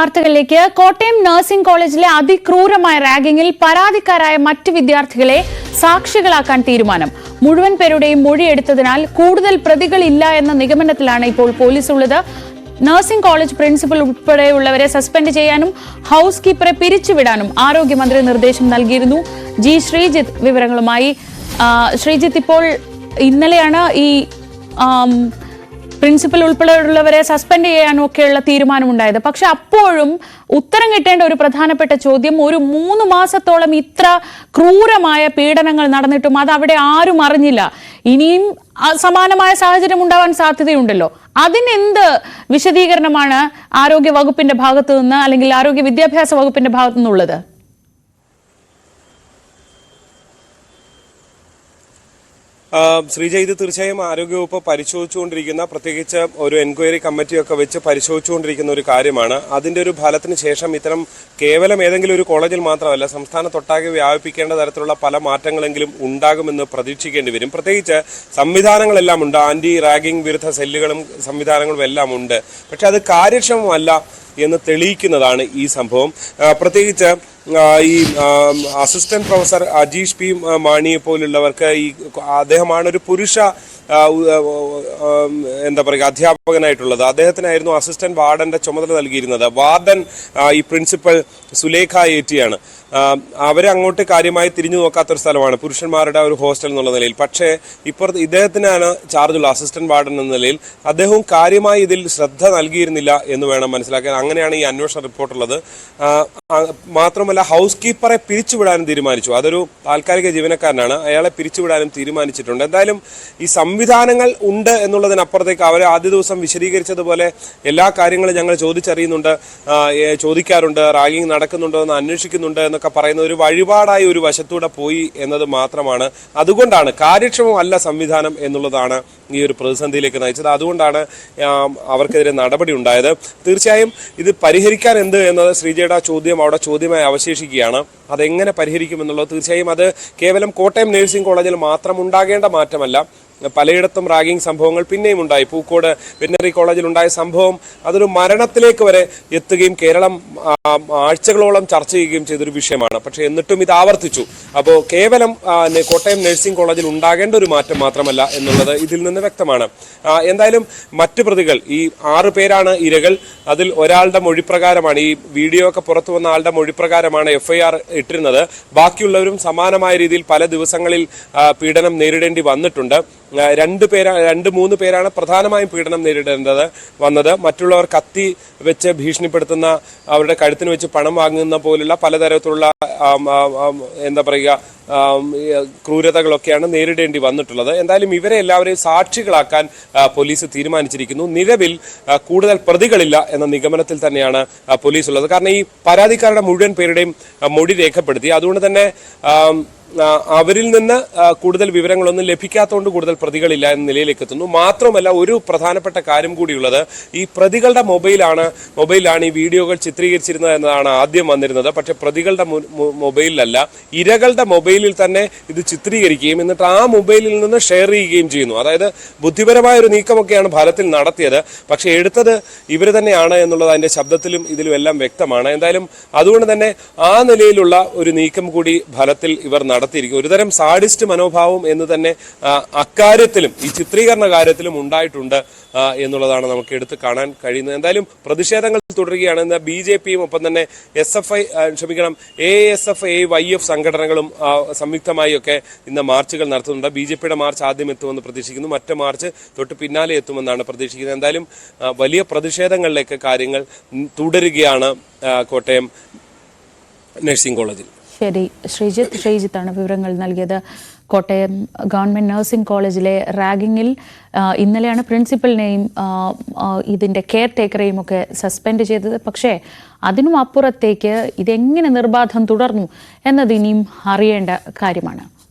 വാർത്തകളിലേക്ക്. കോട്ടയം നഴ്സിംഗ് കോളേജിലെ അതിക്രൂരമായ റാഗിങ്ങിൽ പരാതിക്കാരായ മറ്റ് വിദ്യാർത്ഥികളെ സാക്ഷികളാക്കാൻ തീരുമാനം. മുഴുവൻ പേരുടെയും മൊഴിയെടുത്തതിനാൽ കൂടുതൽ പ്രതികളില്ല എന്ന നിഗമനത്തിലാണ് ഇപ്പോൾ പോലീസ് ഉള്ളത്. നഴ്സിംഗ് കോളേജ് പ്രിൻസിപ്പൽ ഉൾപ്പെടെയുള്ളവരെ സസ്പെൻഡ് ചെയ്യാനും ഹൌസ് കീപ്പറെ പിരിച്ചുവിടാനും ആരോഗ്യമന്ത്രി നിർദ്ദേശം നൽകിയിരുന്നു. ജി ശ്രീജിത്ത് വിവരങ്ങളുമായി. ശ്രീജിത്ത്, ഇപ്പോൾ ഇന്നലെയാണ് ഈ പ്രിൻസിപ്പൽ ഉൾപ്പെടെയുള്ളവരെ സസ്പെൻഡ് ചെയ്യാനും ഒക്കെയുള്ള തീരുമാനമുണ്ടായത്. പക്ഷെ അപ്പോഴും ഉത്തരം കിട്ടേണ്ട ഒരു പ്രധാനപ്പെട്ട ചോദ്യം, ഒരു 3 മാസത്തോളം ഇത്ര ക്രൂരമായ പീഡനങ്ങൾ നടന്നിട്ടും അത് അവിടെ ആരും അറിഞ്ഞില്ല. ഇനിയും സമാനമായ സാഹചര്യം ഉണ്ടാവാൻ സാധ്യതയുണ്ടല്ലോ. അതിനെന്ത് വിശദീകരണമാണ് ആരോഗ്യ വകുപ്പിന്റെ ഭാഗത്തു നിന്ന് അല്ലെങ്കിൽ ആരോഗ്യ വിദ്യാഭ്യാസ വകുപ്പിന്റെ ഭാഗത്തു നിന്നുള്ളത്? ശ്രീജ, ഇത് തീർച്ചയായും ആരോഗ്യവകുപ്പ് പരിശോധിച്ചുകൊണ്ടിരിക്കുന്ന, പ്രത്യേകിച്ച് ഒരു എൻക്വയറി കമ്മിറ്റിയൊക്കെ വെച്ച് പരിശോധിച്ചുകൊണ്ടിരിക്കുന്ന ഒരു കാര്യമാണ്. അതിന്റെ ഒരു ഫലത്തിന് ശേഷം ഇത്തരം കേവലം ഏതെങ്കിലും ഒരു കോളേജിൽ മാത്രമല്ല, സംസ്ഥാനത്തൊട്ടാകെ വ്യാപിപ്പിക്കേണ്ട തരത്തിലുള്ള പല മാറ്റങ്ങളെങ്കിലും ഉണ്ടാകുമെന്ന് പ്രതീക്ഷിക്കേണ്ടി വരും. പ്രത്യേകിച്ച് സംവിധാനങ്ങളെല്ലാം ഉണ്ട്, ആന്റി റാഗിംഗ് വിരുദ്ധ സെല്ലുകളും സംവിധാനങ്ങളും എല്ലാം ഉണ്ട്. പക്ഷെ അത് കാര്യക്ഷമമല്ല എന്ന് തെളിയിക്കുന്നതാണ് ഈ സംഭവം. പ്രത്യേകിച്ച് ഈ അസിസ്റ്റന്റ് പ്രൊഫസർ അജീഷ് പി മാണിയെ പോലുള്ളവർക്ക് അദ്ദേഹമാണ് ഒരു പുരുഷ എന്താ പറയുക അധ്യാപകനായിട്ടുള്ളത്. അദ്ദേഹത്തിനായിരുന്നു അസിസ്റ്റന്റ് വാർഡന്റെ ചുമതല നൽകിയിരുന്നത്. വാർഡൻ ഈ പ്രിൻസിപ്പൽ സുലേഖ ഏറ്റിയാണ്. അവരെ അങ്ങോട്ട് കാര്യമായി തിരിഞ്ഞു നോക്കാത്തൊരു സ്ഥലമാണ് പുരുഷന്മാരുടെ ഒരു ഹോസ്റ്റൽ എന്നുള്ള നിലയിൽ. പക്ഷേ ഇപ്പുറത്ത് ഇദ്ദേഹത്തിനാണ് ചാർജുള്ള അസിസ്റ്റന്റ് വാർഡൻ എന്ന നിലയിൽ അദ്ദേഹവും കാര്യമായി ഇതിൽ ശ്രദ്ധ നൽകിയിരുന്നില്ല എന്ന് വേണം മനസ്സിലാക്കാൻ. അങ്ങനെയാണ് ഈ അന്വേഷണ റിപ്പോർട്ടുള്ളത്. മാത്രമല്ല, ഹൗസ് കീപ്പറെ പിരിച്ചുവിടാനും തീരുമാനിച്ചു. അതൊരു താൽക്കാലിക ജീവനക്കാരനാണ്, അയാളെ പിരിച്ചുവിടാനും തീരുമാനിച്ചിട്ടുണ്ട്. എന്തായാലും ഈ സംവിധാനങ്ങൾ ഉണ്ട് എന്നുള്ളതിനപ്പുറത്തേക്ക് അവർ ആദ്യ ദിവസം വിശദീകരിച്ചതുപോലെ എല്ലാ കാര്യങ്ങളും ഞങ്ങൾ ചോദിച്ചറിയുന്നുണ്ട്, ചോദിക്കാറുണ്ട്, റാഗിംഗ് നടക്കുന്നുണ്ടോ എന്ന് അന്വേഷിക്കുന്നുണ്ട് എന്നൊക്കെ പറയുന്ന ഒരു വഴിപാടായി ഒരു വശത്തൂടെ പോയി എന്നത് മാത്രമാണ്. അതുകൊണ്ടാണ് കാര്യക്ഷമമല്ല സംവിധാനം എന്നുള്ളതാണ് ഈ ഒരു പ്രതിസന്ധിയിലേക്ക് നയിച്ചത്. അതുകൊണ്ടാണ് അവർക്കെതിരെ നടപടി ഉണ്ടായത്. തീർച്ചയായും ഇത് പരിഹരിക്കാൻ എന്ത് എന്നത് ശ്രീജയുടെ ചോദ്യം അവിടെ ചോദ്യമായി അവശേഷിക്കുകയാണ്. അതെങ്ങനെ പരിഹരിക്കുമെന്നുള്ളത് തീർച്ചയായും അത് കേവലം കോട്ടയം നഴ്സിംഗ് കോളേജിൽ മാത്രം ഉണ്ടാകേണ്ട മാറ്റമല്ല. പലയിടത്തും റാഗിംഗ് സംഭവങ്ങൾ പിന്നെയും ഉണ്ടായി. പൂക്കോട് വെറ്റിനറി കോളേജിൽ ഉണ്ടായ സംഭവം അതൊരു മരണത്തിലേക്ക് വരെ എത്തുകയും കേരളം ആഴ്ചകളോളം ചർച്ച ചെയ്യുകയും ചെയ്തൊരു വിഷയമാണ്. പക്ഷെ എന്നിട്ടും ഇത് ആവർത്തിച്ചു. അപ്പോൾ കേവലം കോട്ടയം നഴ്സിംഗ് കോളേജിൽ ഉണ്ടാകേണ്ട ഒരു മാറ്റം മാത്രമല്ല എന്നുള്ളത് ഇതിൽ നിന്ന് വ്യക്തമാണ്. എന്തായാലും മറ്റു പ്രതികൾ, ഈ 6 പേരാണ് ഇരകൾ. അതിൽ ഒരാളുടെ മൊഴിപ്രകാരമാണ്, ഈ വീഡിയോ ഒക്കെ പുറത്തു വന്ന ആളുടെ മൊഴിപ്രകാരമാണ് FIR ഇട്ടിരുന്നത്. ബാക്കിയുള്ളവരും സമാനമായ രീതിയിൽ പല ദിവസങ്ങളിൽ പീഡനം നേരിടേണ്ടി വന്നിട്ടുണ്ട്. 2-3 പേരാണ് പ്രധാനമായും പീഡനം നേരിടേണ്ടത് വന്നത്. മറ്റുള്ളവർ കത്തി വെച്ച് ഭീഷണിപ്പെടുത്തുന്ന, അവരുടെ കഴുത്തിന് വെച്ച് പണം വാങ്ങുന്ന പോലുള്ള പലതരത്തിലുള്ള എന്താ പറയുക ക്രൂരതകളൊക്കെയാണ് നേരിടേണ്ടി വന്നിട്ടുള്ളത്. എന്തായാലും ഇവരെ എല്ലാവരെയും സാക്ഷികളാക്കാൻ പോലീസ് തീരുമാനിച്ചിരിക്കുന്നു. നിലവിൽ കൂടുതൽ പ്രതികളില്ല എന്ന നിഗമനത്തിൽ തന്നെയാണ് പോലീസ് ഉള്ളത്. കാരണം ഈ പരാതിക്കാരുടെ മുഴുവൻ പേരുടെയും മൊഴി രേഖപ്പെടുത്തി. അതുകൊണ്ട് തന്നെ അവരിൽ നിന്ന് കൂടുതൽ വിവരങ്ങളൊന്നും ലഭിക്കാത്തതുകൊണ്ട് കൂടുതൽ പ്രതികളില്ല എന്ന നിലയിലേക്ക് എത്തുന്നു. മാത്രമല്ല, ഒരു പ്രധാനപ്പെട്ട കാര്യം കൂടിയുള്ളത്, ഈ പ്രതികളുടെ മൊബൈലാണ് ഈ വീഡിയോകൾ ചിത്രീകരിച്ചിരുന്നത് എന്നതാണ് ആദ്യം വന്നിരുന്നത്. പക്ഷെ പ്രതികളുടെ മൊബൈലിലല്ല, ഇരകളുടെ മൊബൈലിൽ തന്നെ ഇത് ചിത്രീകരിക്കുകയും എന്നിട്ട് ആ മൊബൈലിൽ നിന്ന് ഷെയർ ചെയ്യുകയും ചെയ്യുന്നു. അതായത് ബുദ്ധിപരമായ ഒരു നീക്കമൊക്കെയാണ് ഫലത്തിൽ നടത്തിയത്. പക്ഷെ എടുത്തത് ഇവർ തന്നെയാണ് എന്നുള്ളത് അതിന്റെ ശബ്ദത്തിലും ഇതിലും എല്ലാം വ്യക്തമാണ്. എന്തായാലും അതുകൊണ്ട് തന്നെ ആ നിലയിലുള്ള ഒരു നീക്കം കൂടി ഫലത്തിൽ ഇവർ നടത്തിയിരിക്കും. ഒരുതരം സാഡിസ്റ്റ് മനോഭാവം എന്ന് തന്നെ അക്കാര്യത്തിലും ഈ ചിത്രീകരണ കാര്യത്തിലും ഉണ്ടായിട്ടുണ്ട് എന്നുള്ളതാണ് നമുക്ക് എടുത്ത് കാണാൻ കഴിയുന്നത്. എന്തായാലും പ്രതിഷേധങ്ങൾ തുടരുകയാണ്. BJPയും ഒപ്പം തന്നെ ASF-AYF സംഘടനകളും സംയുക്തമായി ഒക്കെ ഇന്ന് മാർച്ചുകൾ നടത്തുന്നുണ്ട്. BJPയുടെ മാർച്ച് ആദ്യം എത്തുമെന്ന് പ്രതീക്ഷിക്കുന്നു, മറ്റു മാർച്ച് തൊട്ട് പിന്നാലെ എത്തുമെന്നാണ് പ്രതീക്ഷിക്കുന്നത്. എന്തായാലും വലിയ പ്രതിഷേധങ്ങളിലേക്ക് കാര്യങ്ങൾ തുടരുകയാണ് കോട്ടയം നഴ്സിംഗ് കോളേജിൽ. ശരി, ശ്രീജിത്താണ് വിവരങ്ങൾ നൽകിയത്. കോട്ടയം ഗവൺമെന്റ് നഴ്സിംഗ് കോളേജിലെ റാഗിങ്ങിൽ ഇന്നലെയാണ് പ്രിൻസിപ്പലിനെയും ഇതിന്റെ കെയർ ടേക്കറെയും ഒക്കെ സസ്പെൻഡ് ചെയ്തത്. പക്ഷേ അതിനും അപ്പുറത്തേക്ക് ഇതെങ്ങനെ നിർബാധം തുടർന്നു എന്നത് ഇനിയും അറിയേണ്ട കാര്യമാണ്.